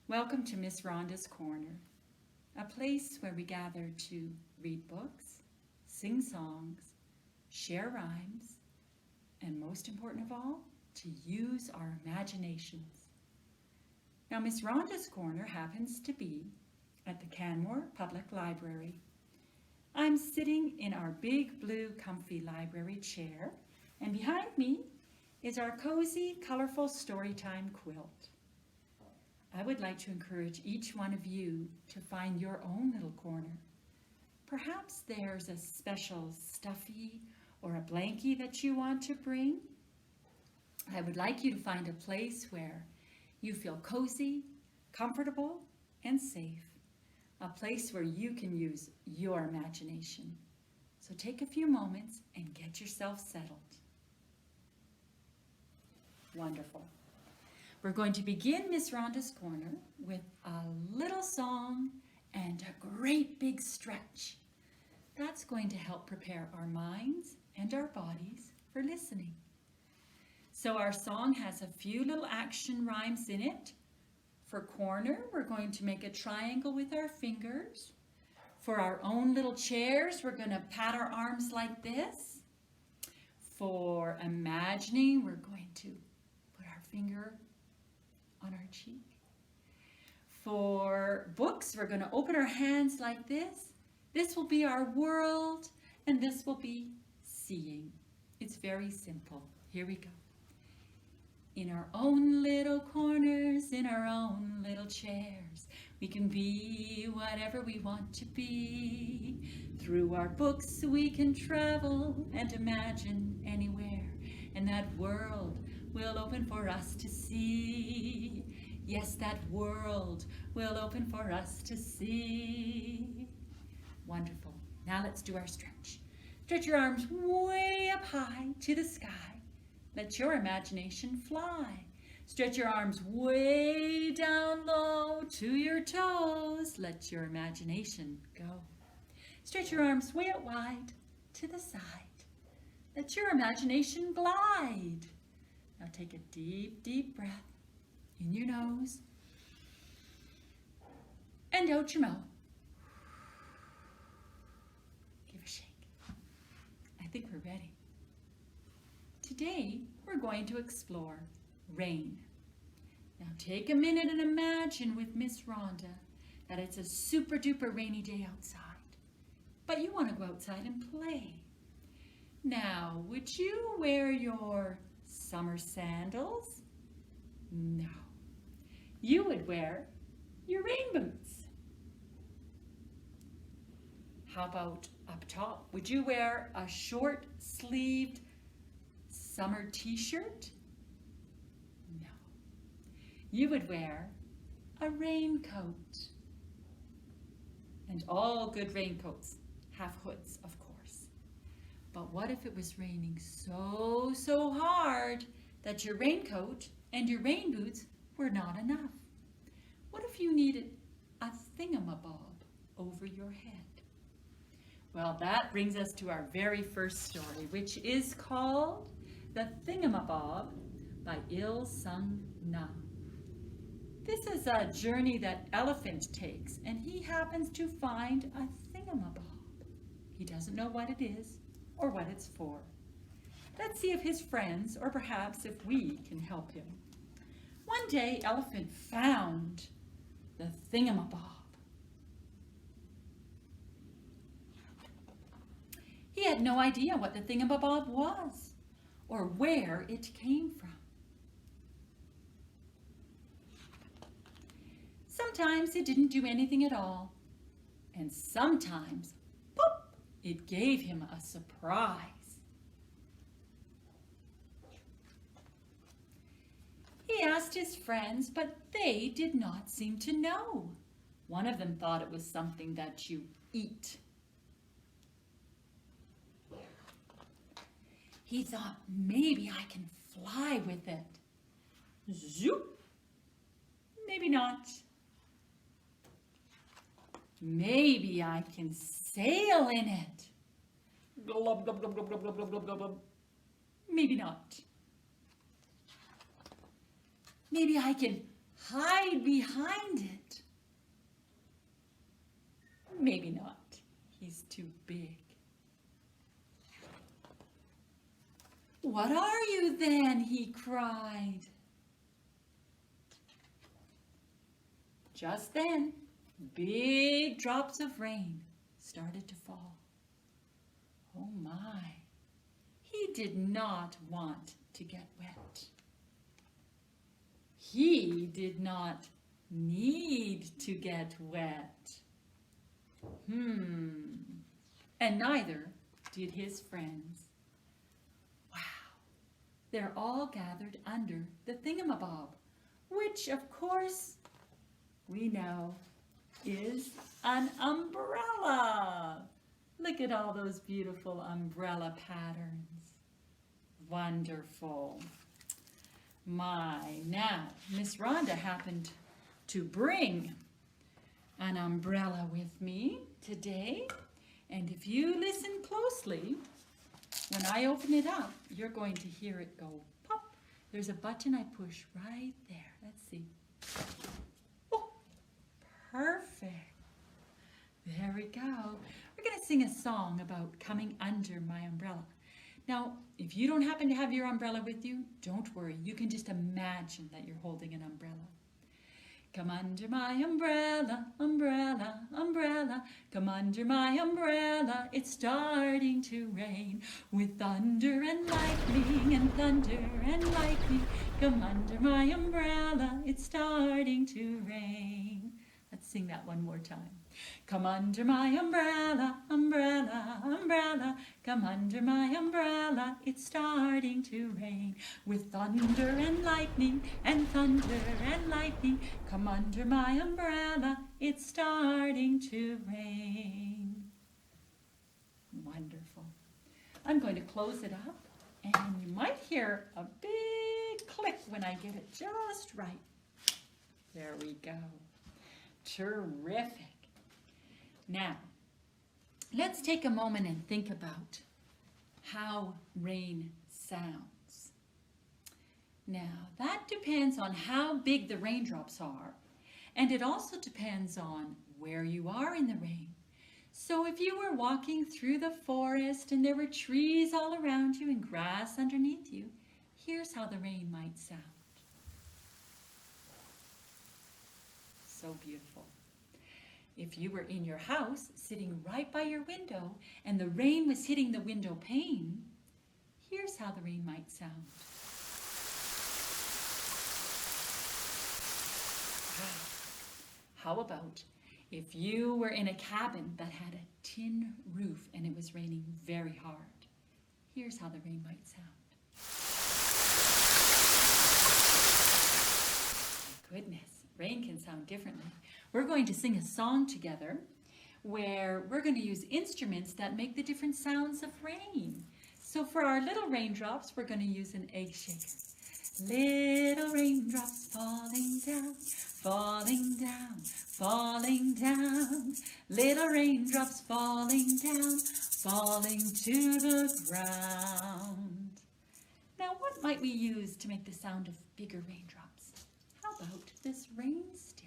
Welcome to Miss Rhonda's Corner, a place where we gather to read books, sing songs, share rhymes, and most important of all, to use our imaginations. Now, Miss Rhonda's Corner happens to be at the Canmore Public Library. I'm sitting in our big blue comfy library chair, and behind me is our cozy, colorful storytime quilt. I would like to encourage each one of you to find your own little corner. Perhaps there's a special stuffy or a blankie that you want to bring. I would like you to find a place where you feel cozy, comfortable, and safe. A place where you can use your imagination. So take a few moments and get yourself settled. Wonderful. We're going to begin Miss Rhonda's Corner with a little song and a great big stretch. That's going to help prepare our minds and our bodies for listening. So our song has a few little action rhymes in it. For corner, we're going to make a triangle with our fingers. For our own little chairs, we're going to pat our arms like this. For imagining, we're going to put our finger on our cheek. For books, we're going to open our hands like this. This will be our world, and this will be seeing. It's very simple. Here we go. In our own little corners, in our own little chairs, we can be whatever we want to be. Through our books we can travel and imagine anywhere, and that world will open for us to see. Yes, that world will open for us to see. Wonderful. Now let's do our stretch. Stretch your arms way up high to the sky. Let your imagination fly. Stretch your arms way down low to your toes. Let your imagination go. Stretch your arms way out wide to the side. Let your imagination glide. Now take a deep, deep breath in your nose and out your mouth. Give a shake. I think we're ready. Today, we're going to explore rain. Now take a minute and imagine with Miss Rhonda that it's a super duper rainy day outside, but you want to go outside and play. Now, would you wear your summer sandals? No. You would wear your rain boots. How about up top? Would you wear a short-sleeved summer t-shirt? No. You would wear a raincoat. And all good raincoats have hoods, of course. But what if it was raining so hard that your raincoat and your rain boots were not enough? What if you needed a thingamabob over your head? Well, that brings us to our very first story, which is called The Thingamabob by Il Sung Nam. This is a journey that Elephant takes, and he happens to find a thingamabob. He doesn't know what it is or what it's for. Let's see if his friends, or perhaps if we, can help him. One day, Elephant found the thingamabob. He had no idea what the thingamabob was or where it came from. Sometimes it didn't do anything at all, and sometimes, pop, it gave him a surprise. He asked his friends, but they did not seem to know. One of them thought it was something that you eat. He thought, maybe I can fly with it. Zoop! Maybe not. Maybe I can sail in it. Glub, glub, glub, glub, glub, glub, glub, glub, glub. Maybe not. Maybe I can hide behind it. Maybe not. He's too big. What are you then? He cried. Just then, big drops of rain started to fall. Oh my, he did not want to get wet. He did not need to get wet. And neither did his friends. Wow, they're all gathered under the thingamabob, which of course we know is an umbrella. Look at all those beautiful umbrella patterns. Wonderful. Now, Miss Rhonda happened to bring an umbrella with me today. And if you listen closely, when I open it up, you're going to hear it go pop. There's a button I push right there. Let's see. Oh, perfect. There we go. We're going to sing a song about coming under my umbrella. Now, if you don't happen to have your umbrella with you, don't worry. You can just imagine that you're holding an umbrella. Come under my umbrella, umbrella, umbrella. Come under my umbrella, it's starting to rain. With thunder and lightning and thunder and lightning. Come under my umbrella, it's starting to rain. Let's sing that one more time. Come under my umbrella, umbrella, umbrella. Come under my umbrella, it's starting to rain. With thunder and lightning and thunder and lightning. Come under my umbrella, it's starting to rain. Wonderful. I'm going to close it up, and you might hear a big click when I get it just right. There we go. Terrific. Now, let's take a moment and think about how rain sounds. Now, that depends on how big the raindrops are, and it also depends on where you are in the rain. So if you were walking through the forest and there were trees all around you and grass underneath you, here's how the rain might sound. So beautiful. If you were in your house, sitting right by your window, and the rain was hitting the window pane, here's how the rain might sound. How about if you were in a cabin that had a tin roof and it was raining very hard? Here's how the rain might sound. Goodness, rain can sound differently. We're going to sing a song together where we're going to use instruments that make the different sounds of rain. So for our little raindrops, we're going to use an egg shaker. Little raindrops falling down, falling down, falling down. Little raindrops falling down, falling to the ground. Now, what might we use to make the sound of bigger raindrops? How about this rain stick?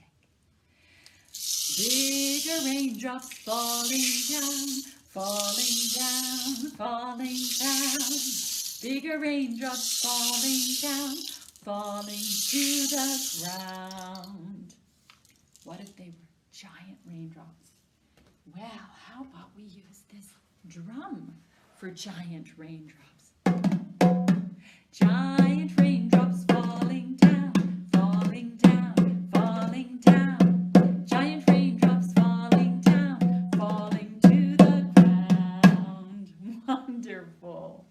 Bigger raindrops falling down, falling down, falling down. Bigger raindrops falling down, falling to the ground. What if they were giant raindrops? Well, how about we use this drum for giant raindrops? Giant raindrops falling down, falling down, falling down. Giant raindrops falling down, falling to the ground. Wonderful.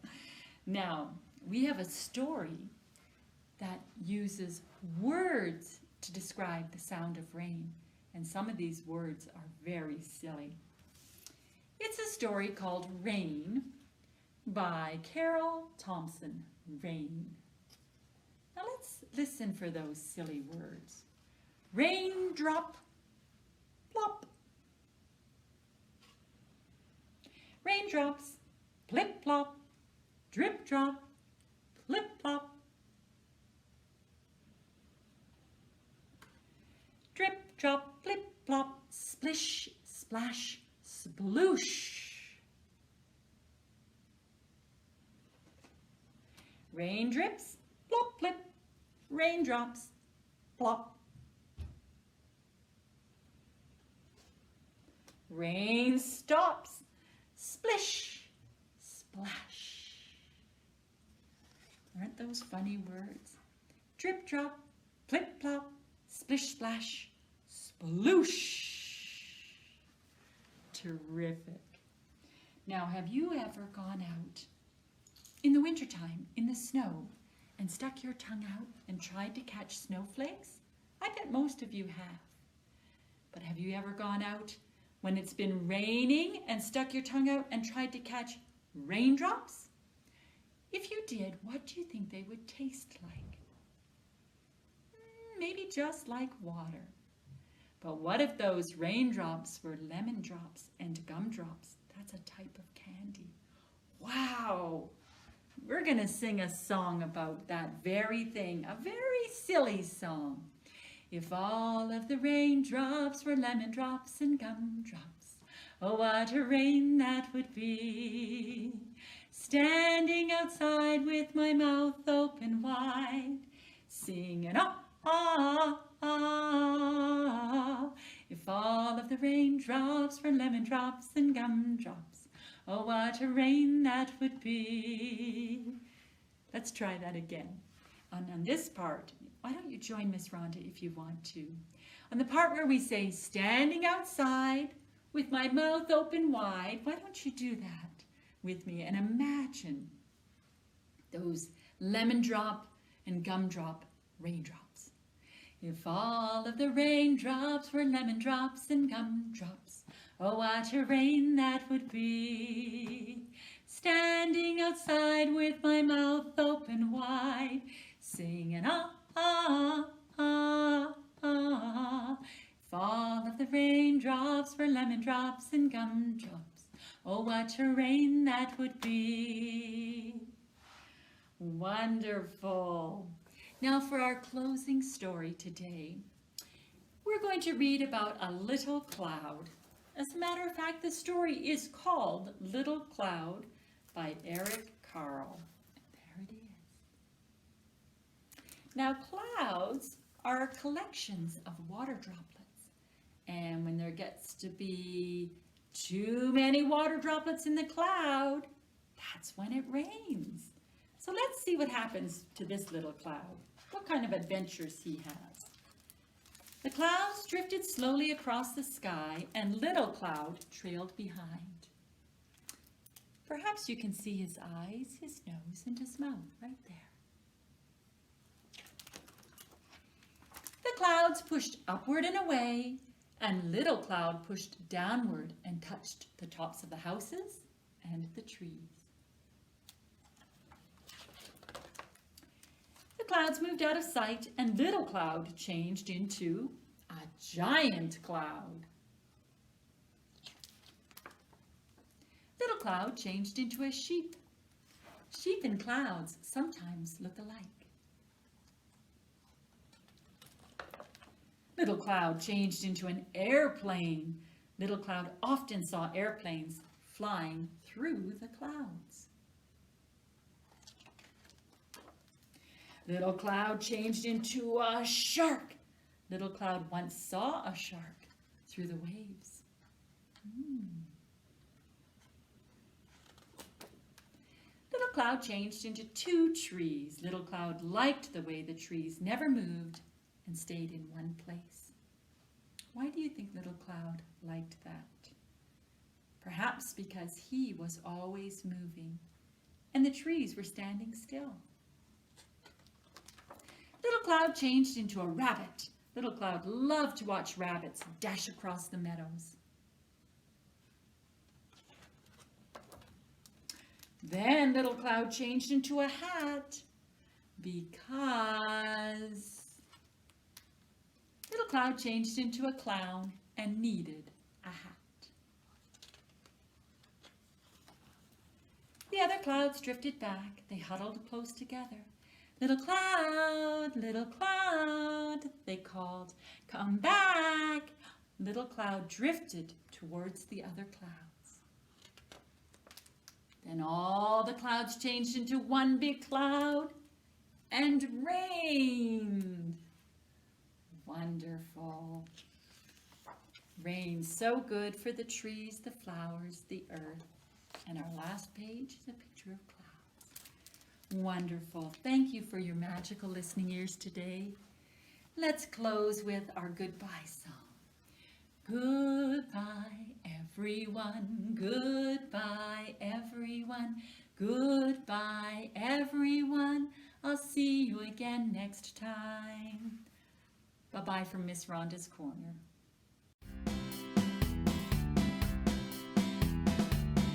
Now, we have a story that uses words to describe the sound of rain, and some of these words are very silly. It's a story called Rain by Carol Thompson. Rain. Now let's listen for those silly words. Raindrop, plop. Raindrops, plip plop, drip drop, plip plop. drop, flip, plop, splish, splash, sploosh. Rain drips, plop, plip, raindrops, plop. Rain stops, splish, splash. Aren't those funny words? Drip, drop, plip, plop, splish, splash, sploosh. Terrific. Now, have you ever gone out in the wintertime, in the snow, and stuck your tongue out and tried to catch snowflakes? I bet most of you have. But have you ever gone out when it's been raining and stuck your tongue out and tried to catch raindrops? If you did, what do you think they would taste like? Maybe just like water. But what if those raindrops were lemon drops and gumdrops? That's a type of candy. Wow! We're going to sing a song about that very thing, a very silly song. If all of the raindrops were lemon drops and gumdrops, oh, what a rain that would be. Standing outside with my mouth open wide, singing, ah, ah, ah. If all of the raindrops were lemon drops and gumdrops, oh, what a rain that would be. Let's try that again. On this part, why don't you join Miss Rhonda if you want to? On the part where we say, standing outside with my mouth open wide, why don't you do that with me and imagine those lemon drop and gumdrop raindrops. If all of the raindrops were lemon drops and gumdrops, oh, what a rain that would be. Standing outside with my mouth open wide, singing, ah, ah, ah, ah. If all of the raindrops were lemon drops and gumdrops, oh, what a rain that would be. Wonderful. Now for our closing story today, we're going to read about a little cloud. As a matter of fact, the story is called Little Cloud by Eric Carle. There it is. Now, clouds are collections of water droplets. And when there gets to be too many water droplets in the cloud, that's when it rains. So let's see what happens to this little cloud. What kind of adventures he has. The clouds drifted slowly across the sky, and Little Cloud trailed behind. Perhaps you can see his eyes, his nose, and his mouth right there. The clouds pushed upward and away, and Little Cloud pushed downward and touched the tops of the houses and the trees. The clouds moved out of sight, and Little Cloud changed into a giant cloud. Little Cloud changed into a sheep. Sheep and clouds sometimes look alike. Little Cloud changed into an airplane. Little Cloud often saw airplanes flying through the clouds. Little Cloud changed into a shark. Little Cloud once saw a shark through the waves. Little Cloud changed into two trees. Little Cloud liked the way the trees never moved and stayed in one place. Why do you think Little Cloud liked that? Perhaps because he was always moving and the trees were standing still. Little Cloud changed into a rabbit. Little Cloud loved to watch rabbits dash across the meadows. Then Little Cloud changed into a hat because Little Cloud changed into a clown and needed a hat. The other clouds drifted back. They huddled close together. little cloud, they called, come back. Little cloud drifted towards the other clouds. Then all the clouds changed into one big cloud and rained. Wonderful. Rain so good for the trees, the flowers, the earth. And our last page is a picture of clouds. Wonderful. Thank you for your magical listening ears today. Let's close with our goodbye song. Goodbye, everyone. Goodbye, everyone. Goodbye, everyone. I'll see you again next time. Bye-bye from Miss Rhonda's Corner.